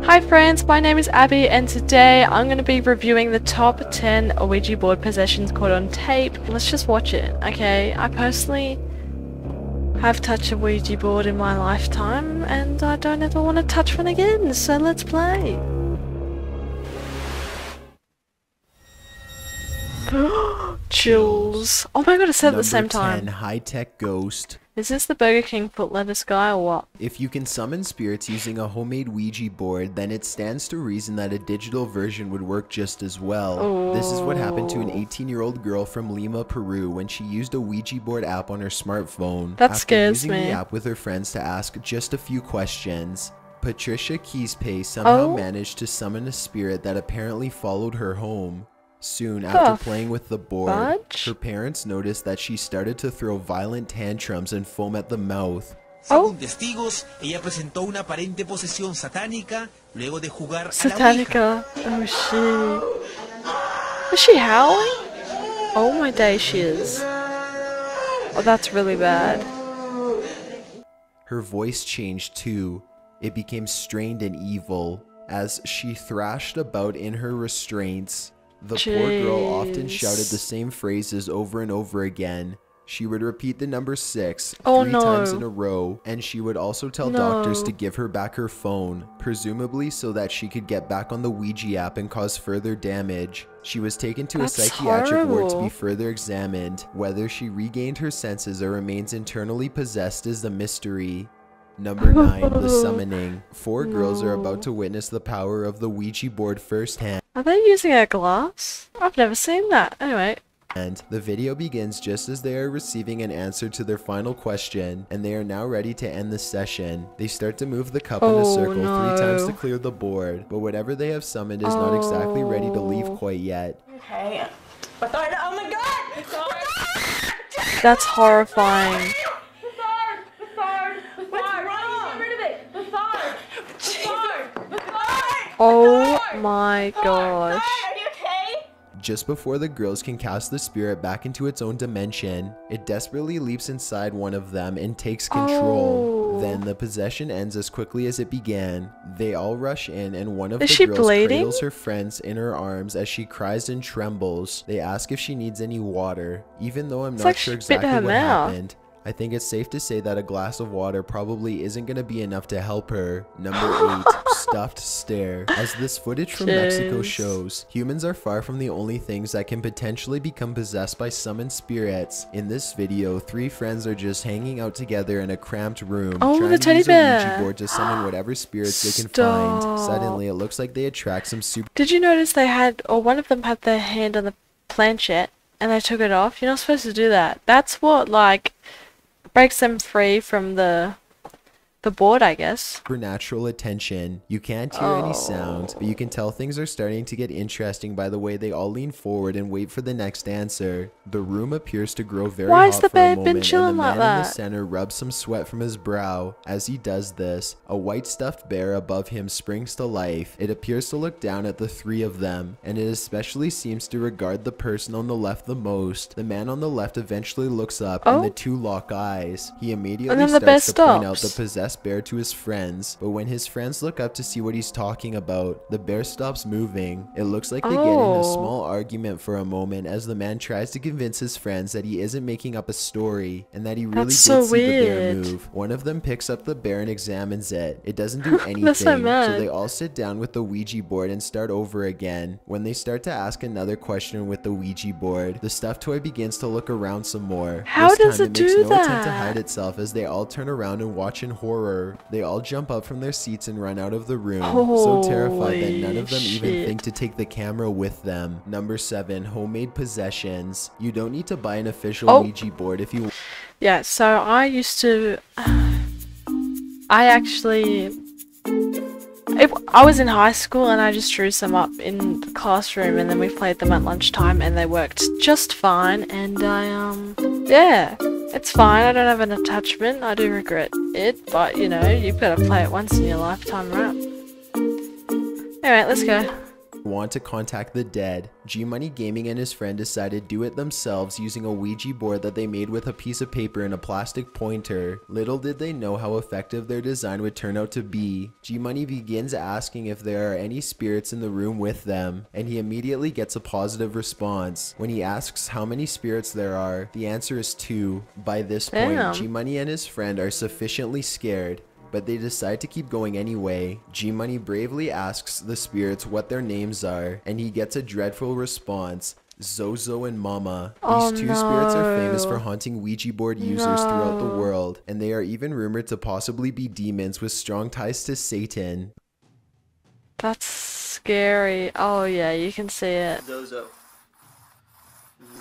Hi friends, my name is Abby and today I'm going to be reviewing the top 10 Ouija board possessions caught on tape. Let's just watch it, okay? I personally have touched a Ouija board in my lifetime and I don't ever want to touch one again, so let's play. Chills. Oh my god, it's said at the same time. Number 10, Hightech Ghost. Is this the Burger King foot lettuce guy or what? If you can summon spirits using a homemade Ouija board, then it stands to reason that a digital version would work just as well. Oh. This is what happened to an 18-year-old girl from Lima, Peru when she used a Ouija board app on her smartphone. That after scares using me. the app with her friends to ask just a few questions. Patricia Keyspace somehow managed to summon a spirit that apparently followed her home. Soon after playing with the board, her parents noticed that she started to throw violent tantrums and foam at the mouth. Según testigos, ella presentó una aparente posesión satánica luego de jugar a la Satanica. Oh shit. Is she howling? Oh my day, she is. Oh, that's really bad. Her voice changed too. It became strained and evil as she thrashed about in her restraints. The poor girl often shouted the same phrases over and over again. She would repeat the number 6 three times in a row, and she would also tell doctors to give her back her phone, presumably so that she could get back on the Ouija app and cause further damage. She was taken to a psychiatric ward to be further examined. Whether she regained her senses or remains internally possessed is the mystery. Number 9, the summoning. 4 girls are about to witness the power of the Ouija board firsthand. Are they using a glass? I've never seen that. Anyway. And the video begins just as they are receiving an answer to their final question, and they are now ready to end the session. They start to move the cup in a circle 3 times to clear the board, but whatever they have summoned is not exactly ready to leave quite yet. Okay. Oh my god! That's horrifying. Oh my gosh. Are you okay? Just before the girls can cast the spirit back into its own dimension, it desperately leaps inside one of them and takes control. Then the possession ends as quickly as it began. They all rush in and one of the girls cradles her friends in her arms as she cries and trembles. They ask if she needs any water. Even though I'm not sure exactly what happened, I think it's safe to say that a glass of water probably isn't going to be enough to help her. Number 8, stuffed stare. As this footage from Mexico shows, humans are far from the only things that can potentially become possessed by summoned spirits. In this video, 3 friends are just hanging out together in a cramped room, trying to use a Ouija board to summon whatever spirits they can find. Suddenly, it looks like they attract some super— Did you notice they had, or one of them had their hand on the planchette and they took it off? You're not supposed to do that. That's what, like, breaks them free from the board, I guess. Supernatural attention. You can't hear any sounds, but you can tell things are starting to get interesting by the way they all lean forward and wait for the next answer. The room appears to grow very hot for a moment, and the man in the center rubs some sweat from his brow. As he does this, a white stuffed bear above him springs to life. It appears to look down at the 3 of them, and it especially seems to regard the person on the left the most. The man on the left eventually looks up, and the 2 lock eyes. He immediately starts to point out the possessed bear to his friends, but when his friends look up to see what he's talking about, the bear stops moving. It looks like they get in a small argument for a moment as the man tries to convince his friends that he isn't making up a story and that he really did see the bear move. One of them picks up the bear and examines it. It doesn't do anything, so they all sit down with the Ouija board and start over again. When they start to ask another question with the Ouija board, the stuffed toy begins to look around some more. How does it makes no attempt to hide itself as they all turn around and watch in horror. They all jump up from their seats and run out of the room, so terrified that none of them even think to take the camera with them. Number 7, homemade possessions. You don't need to buy an official Ouija board if you— Yeah, so I used to— I was in high school and I just drew some up in the classroom and then we played them at lunchtime and they worked just fine, and yeah, it's fine. I don't have an attachment. I do regret it, but you've got to play it once in your lifetime, right? Alright, let's go. want to contact the dead. G-Money Gaming and his friend decided to do it themselves using a Ouija board that they made with a piece of paper and a plastic pointer. Little did they know how effective their design would turn out to be. G-Money begins asking if there are any spirits in the room with them, and he immediately gets a positive response. When he asks how many spirits there are, the answer is 2. By this point, G-Money and his friend are sufficiently scared, but they decide to keep going anyway. G-Money bravely asks the spirits what their names are, and he gets a dreadful response: Zozo and Mama. These two spirits are famous for haunting Ouija board users throughout the world, and they are even rumored to possibly be demons with strong ties to Satan. That's scary. Oh yeah, you can see it. Zozo.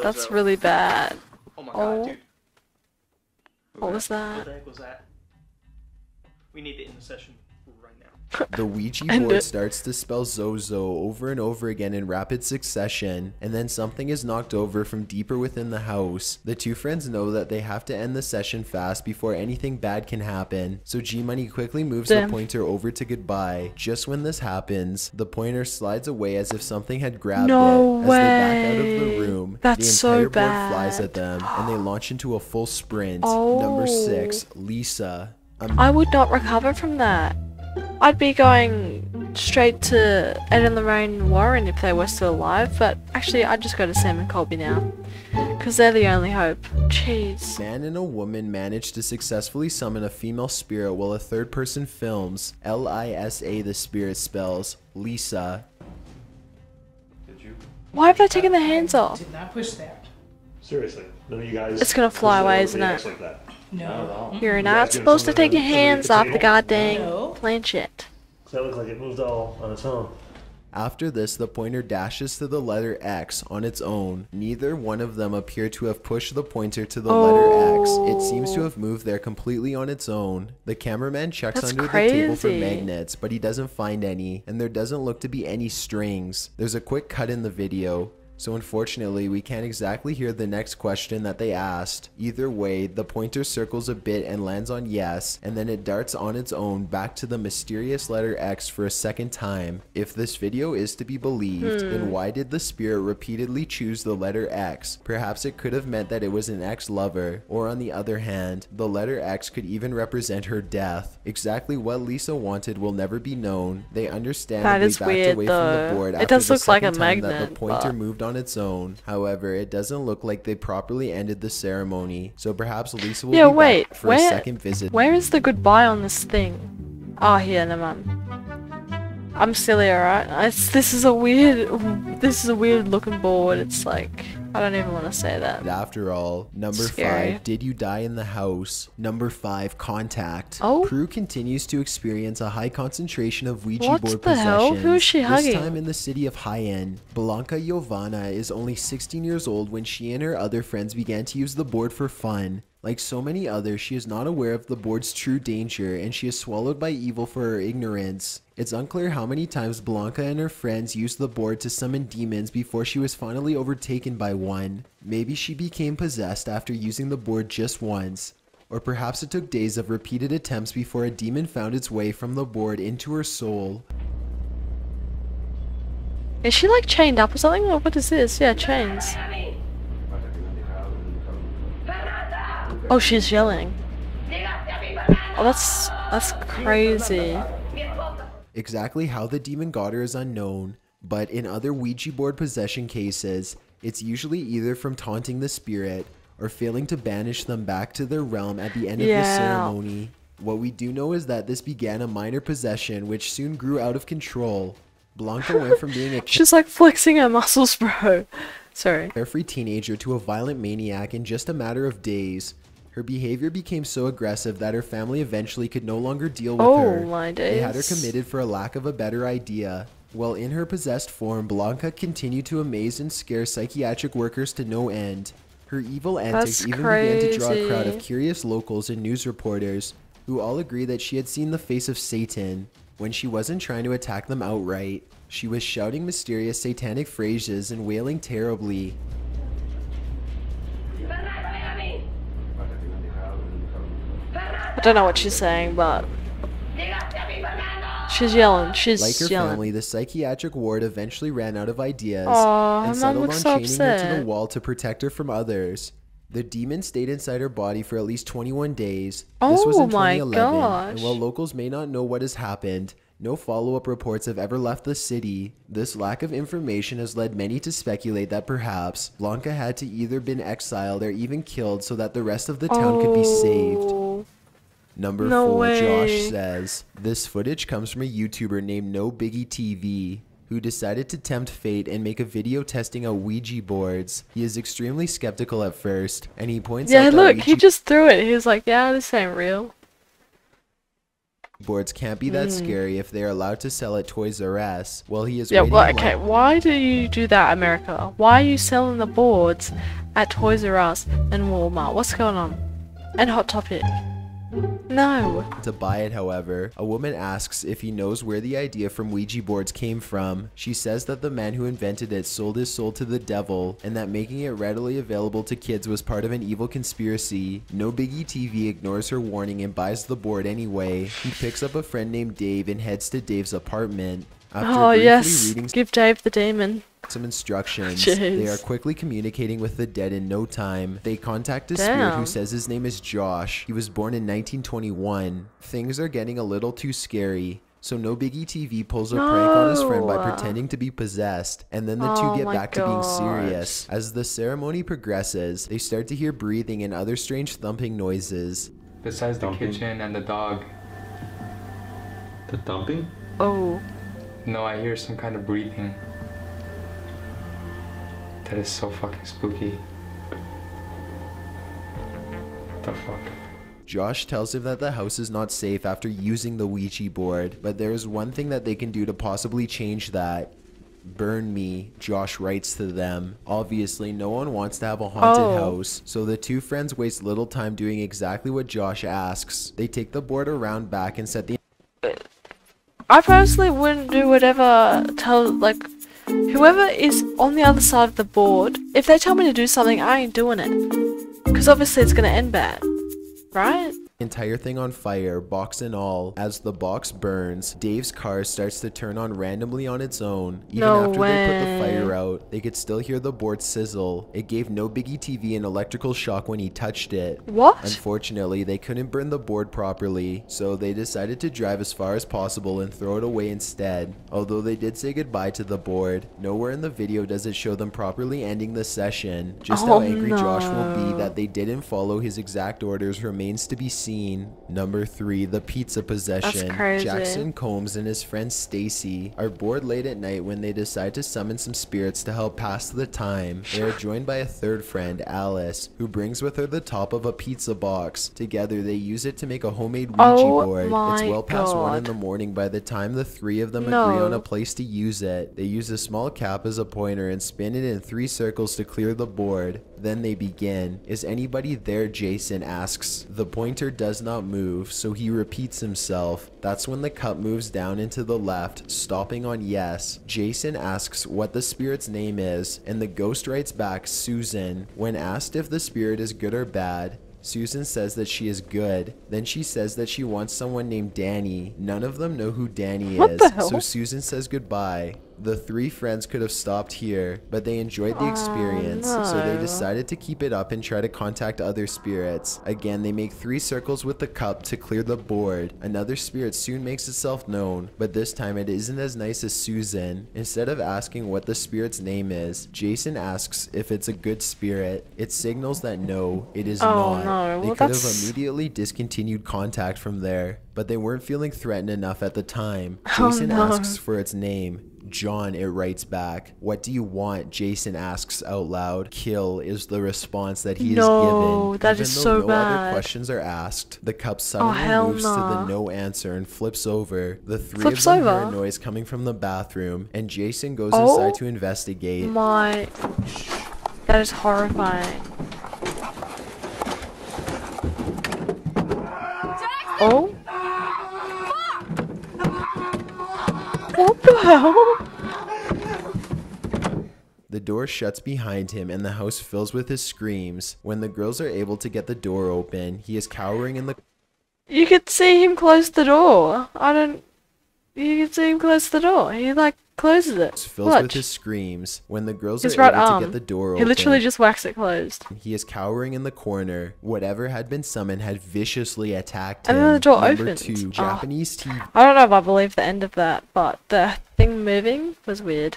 That's really bad. Oh my god, dude. What was that? What the heck was that? We need the intercession right now. The Ouija board starts to spell Zozo over and over again in rapid succession, and then something is knocked over from deeper within the house. The two friends know that they have to end the session fast before anything bad can happen, so G-Money quickly moves the pointer over to goodbye. Just when this happens, the pointer slides away as if something had grabbed it. As they back out of the room, the entire board flies at them, and they launch into a full sprint. Number 6, Lisa. I would not recover from that. I'd be going straight to Ed and Lorraine and Warren if they were still alive, but actually I'd just go to Sam and Colby now, because they're the only hope. Jeez. Man and a woman managed to successfully summon a female spirit while a third person films. Lisa, the spirit spells Lisa. Why have they taken their hands off? Did not push that. Seriously, none of you guys. It's gonna fly away, isn't it? Like that. No. You're not supposed to take your hands off the goddamn planchette. That looks like it moved all on its own. After this, the pointer dashes to the letter X on its own. Neither one of them appear to have pushed the pointer to the letter X. It seems to have moved there completely on its own. The cameraman checks under the table for magnets, but he doesn't find any, and there doesn't look to be any strings. There's a quick cut in the video, so unfortunately we can't exactly hear the next question that they asked. Either way, the pointer circles a bit and lands on yes, and then it darts on its own back to the mysterious letter X for a second time. If this video is to be believed, then why did the spirit repeatedly choose the letter X? Perhaps it could have meant that it was an ex-lover, or on the other hand, the letter X could even represent her death. Exactly what Lisa wanted will never be known. They understandably backed away from the board after the second time that the pointer moved on its own. However, it doesn't look like they properly ended the ceremony, so perhaps Lisa will be back for a second visit. Where is the goodbye on this thing? Oh, here, never mind. I'm silly, alright? This is a weird looking board. It's like, I don't even want to say that. After all, number 5, did you die in the house? Number 5, contact. Prue continues to experience a high concentration of Ouija board possessions. Who is she hugging? This time in the city of Highen. Blanca Jovana is only 16 years old when she and her other friends began to use the board for fun. Like so many others, she is not aware of the board's true danger, and she is swallowed by evil for her ignorance. It's unclear how many times Blanca and her friends used the board to summon demons before she was finally overtaken by one. Maybe she became possessed after using the board just once. Or perhaps it took days of repeated attempts before a demon found its way from the board into her soul. Is she like chained up or something? Or what is this? Yeah, chains. Oh, she's yelling. Oh, that's crazy. Exactly how the demon got her is unknown, but in other Ouija board possession cases, it's usually either from taunting the spirit or failing to banish them back to their realm at the end of the ceremony. What we do know is that this began a minor possession which soon grew out of control. Blanca went from being a she's like flexing her muscles, bro. Sorry. Carefree teenager to a violent maniac in just a matter of days. Her behavior became so aggressive that her family eventually could no longer deal with her. My days. They had her committed for a lack of a better idea. While in her possessed form, Blanca continued to amaze and scare psychiatric workers to no end. Her evil antics even began to draw a crowd of curious locals and news reporters, who all agree that she had seen the face of Satan when she wasn't trying to attack them outright. She was shouting mysterious satanic phrases and wailing terribly. I don't know what she's saying, but She's yelling. She's Like her yelling. family, the psychiatric ward eventually ran out of ideas Aw, her and mum settled on looks so chaining her to the upset. wall to protect her from others. The demon stayed inside her body for at least 21 days. This was Oh in my 2011, and gosh. while locals may not know what has happened, no follow-up reports have ever left the city. This lack of information has led many to speculate that perhaps Blanca had to either been exiled or even killed so that the rest of the town could be saved. Oh. Number No 4, way. Josh says, this footage comes from a YouTuber named No Biggie TV, who decided to tempt fate and make a video testing out Ouija boards. He is extremely skeptical at first, and he points Yeah, out that look, Ouija he just threw it. He was like, yeah, this ain't real. boards can't be that scary if they are allowed to sell at Toys R Us. While he is Yeah, waiting well, in okay, line- why do you do that, America? Why are you selling the boards at Toys R Us and Walmart? What's going on? And Hot Topic? No. to buy it, however, a woman asks if he knows where the idea from Ouija boards came from. She says that the man who invented it sold his soul to the devil, and that making it readily available to kids was part of an evil conspiracy. No Biggie TV ignores her warning and buys the board anyway. He picks up a friend named Dave and heads to Dave's apartment. After Oh, briefly yes. reading Give Dave the demon. some instructions, Jeez. they are quickly communicating with the dead in no time. They contact a spirit Damn. who says his name is Josh. He was born in 1921. Things are getting a little too scary. So No Biggie TV pulls a prank on his friend by No. pretending to be possessed, and then the Oh two get my back to being gosh. serious. As the ceremony progresses, they start to hear breathing and other strange thumping noises. Besides the Thumping? kitchen and the dog. The thumping? Oh. No, I hear some kind of breathing. That is so fucking spooky. What the fuck? Josh tells him that the house is not safe after using the Ouija board, but there is one thing that they can do to possibly change that. Burn me, Josh writes to them. Obviously, no one wants to have a haunted Oh. house, so the two friends waste little time doing exactly what Josh asks. They take the board around back and set the I personally wouldn't do whatever whoever is on the other side of the board, if they tell me to do something, I ain't doing it. Because obviously it's gonna end bad. Right? entire thing on fire, box and all. As the box burns, Dave's car starts to turn on randomly on its own. Even No after they put the way. fire out, they could still hear the board sizzle. It gave No Biggie TV an electrical shock when he touched it. What? Unfortunately, they couldn't burn the board properly, so they decided to drive as far as possible and throw it away instead. Although they did say goodbye to the board, nowhere in the video does it show them properly ending the session. Just how Oh, angry Josh will be no. that they didn't follow his exact orders remains to be seen. Number 3, the pizza possession. crazy. Jackson Combs and his friend Stacy are bored late at night when they decide to summon some spirits to help pass the time. They are joined by a third friend, Alice, who brings with her the top of a pizza box. Together, they use it to make a homemade Ouija Oh board. my It's well past 1 in God. the morning by the time the three of them agree No. on a place to use it. They use a small cap as a pointer and spin it in 3 circles to clear the board. Then they begin. Is anybody there? Jason asks. The pointer does not move, so he repeats himself. That's when the cup moves down and to the left, stopping on yes. Jason asks what the spirit's name is, and the ghost writes back Susan. When asked if the spirit is good or bad, Susan says that she is good. Then she says that she wants someone named Danny. None of them know who Danny What is, the hell? so Susan says goodbye. The 3 friends could have stopped here, but they enjoyed the experience, so they no. decided to keep it up and try to contact other spirits. Again, they make 3 circles with the cup to clear the board. Another spirit soon makes itself known, but this time it isn't as nice as Susan. Instead of asking what the spirit's name is, Jason asks if it's a good spirit. It signals that no, it is Oh, not. no. They Well, could have that's- immediately discontinued contact from there, but they weren't feeling threatened enough at the time. Oh, Jason no. asks for its name. John, it writes back. What do you want? Jason asks out loud. Kill is the response that he No, is given. that Even is though so no bad. other questions are asked, the cup suddenly hell moves to the nah. no answer and flips over. The 3 Flips of them hear over? a noise coming from the bathroom, and Jason goes Oh. inside to investigate. My... That is horrifying. Oh? What the hell? The door shuts behind him and the house fills with his screams. When the girls are able to get the door open, he is cowering in the You could see him close the door. You can see him close the door. He like closes it. Fills with his screams when the girls his are right able arm. to get the door He open. literally just whacks it closed. He is cowering in the corner. Whatever had been summoned had viciously attacked him. And then the door Number opened. 2, Japanese TV. I don't know if I believe the end of that, but the thing moving was weird.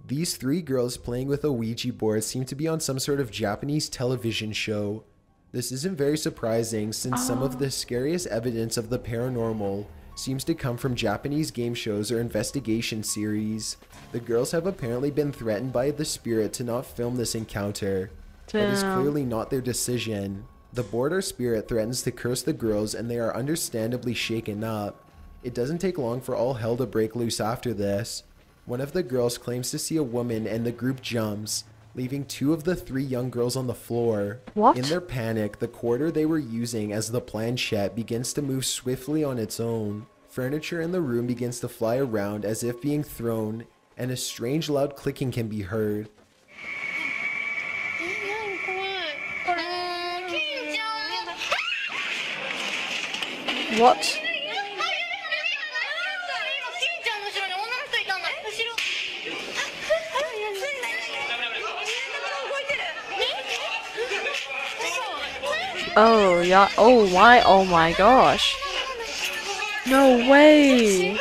These 3 girls playing with a Ouija board seem to be on some sort of Japanese television show. This isn't very surprising since some of the scariest evidence of the paranormal seems to come from Japanese game shows or investigation series. The girls have apparently been threatened by the spirit to not film this encounter, but it's clearly not their decision. The board or spirit threatens to curse the girls and they are understandably shaken up. It doesn't take long for all hell to break loose after this. One of the girls claims to see a woman and the group jumps, leaving 2 of the 3 young girls on the floor. What? In their panic, the quarter they were using as the planchette begins to move swiftly on its own. Furniture in the room begins to fly around as if being thrown, and a strange loud clicking can be heard. What? Oh yeah. Oh my. Oh my gosh. No way.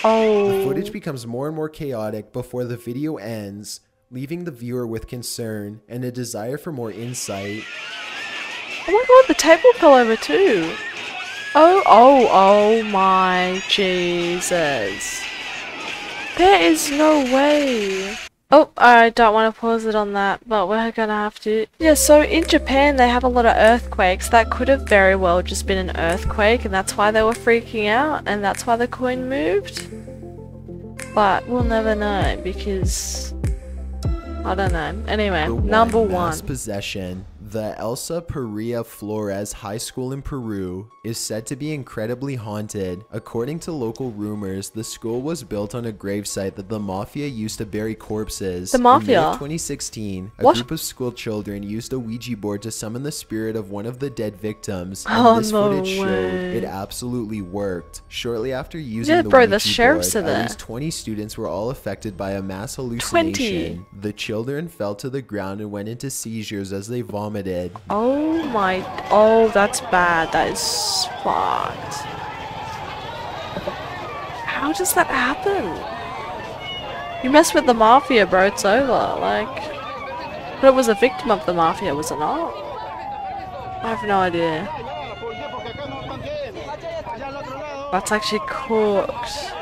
Oh. The footage becomes more and more chaotic before the video ends, leaving the viewer with concern and a desire for more insight. Oh my god, the table fell over too. Oh my Jesus. There is no way. Oh, I don't want to pause it on that, but we're gonna have to. Yeah, so in Japan they have a lot of earthquakes. That could have very well just been an earthquake and that's why they were freaking out and that's why the coin moved. But we'll never know because I don't know. Anyway, number 1. Mass possession. The Elsa Perea Flores High School in Peru is said to be incredibly haunted. According to local rumors, the school was built on a gravesite that the mafia used to bury corpses. The mafia? In May of 2016, a group of school children used a Ouija board to summon the spirit of one of the dead victims. And this footage showed it absolutely worked. Shortly after using the Ouija sheriffs board, are there. at least 20 students were all affected by a mass hallucination. 20. The children fell to the ground and went into seizures as they vomited. Oh my. Oh, that's bad. That is fucked. How does that happen? You mess with the mafia, bro, it's over. Like. But it was a victim of the mafia, was it not? I have no idea. That's actually cooked.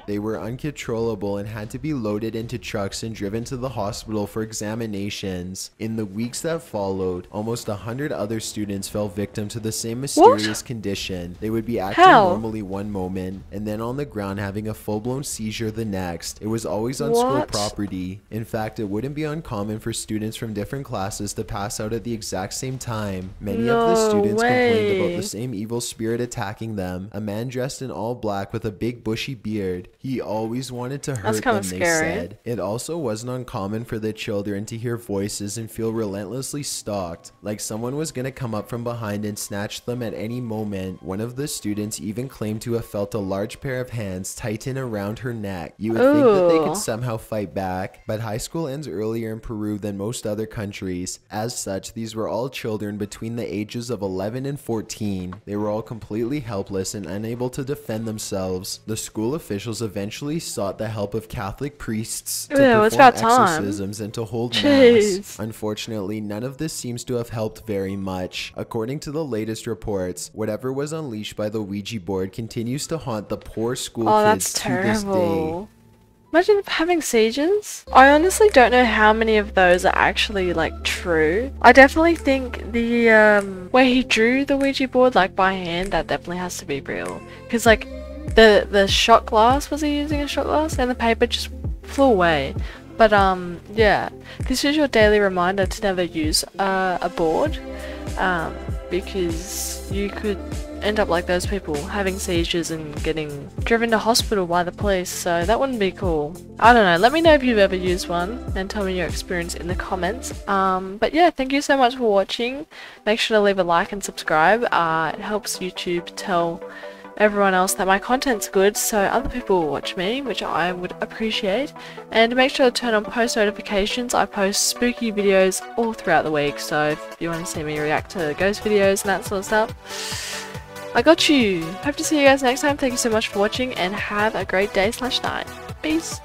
They were uncontrollable and had to be loaded into trucks and driven to the hospital for examinations. In the weeks that followed, almost 100 other students fell victim to the same mysterious condition. They would be acting normally one moment, and then on the ground having a full-blown seizure the next. It was always on school property. In fact, it wouldn't be uncommon for students from different classes to pass out at the exact same time. Many of the students complained about the same evil spirit attacking them. A man dressed in all black with a big bushy beard. He always wanted to hurt them, they said. It also wasn't uncommon for the children to hear voices and feel relentlessly stalked, like someone was gonna come up from behind and snatch them at any moment. One of the students even claimed to have felt a large pair of hands tighten around her neck. You would think that they could somehow fight back, but high school ends earlier in Peru than most other countries. As such, these were all children between the ages of 11 and 14. They were all completely helpless and unable to defend themselves. The school officials eventually sought the help of Catholic priests to perform exorcisms and to hold mass. Unfortunately, none of this seems to have helped very much. According to the latest reports, whatever was unleashed by the Ouija board continues to haunt the poor school kids to this day. Imagine having seizures. I honestly don't know how many of those are actually like true. I definitely think the where he drew the Ouija board like by hand, that definitely has to be real. Because like the shot glass, was he using a shot glass? And the paper just flew away. But yeah, this is your daily reminder to never use a board because you could end up like those people, having seizures and getting driven to hospital by the police, so that wouldn't be cool. I don't know, let me know if you've ever used one and tell me your experience in the comments. But yeah, thank you so much for watching. Make sure to leave a like and subscribe. It helps YouTube tell everyone else that my content's good so other people will watch me, which I would appreciate. And make sure to turn on post notifications. I post spooky videos all throughout the week, so if you want to see me react to ghost videos and that sort of stuff, I got you. Hope to see you guys next time. Thank you so much for watching and have a great day/night. Peace.